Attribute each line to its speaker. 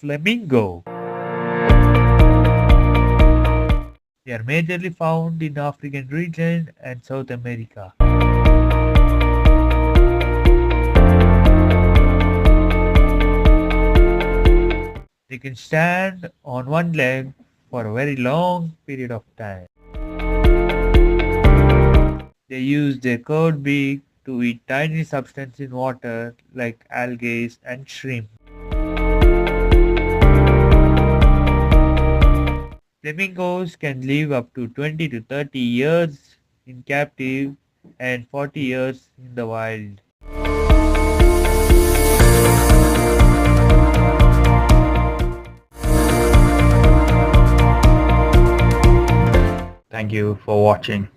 Speaker 1: flamingo. They are majorly found in African region and South America. They can stand on one leg for a very long period of time. They use their curved beak to eat tiny substances in water like algae and shrimp. Flamingos can live up to 20 to 30 years in captive and 40 years in the wild.
Speaker 2: Thank you for watching.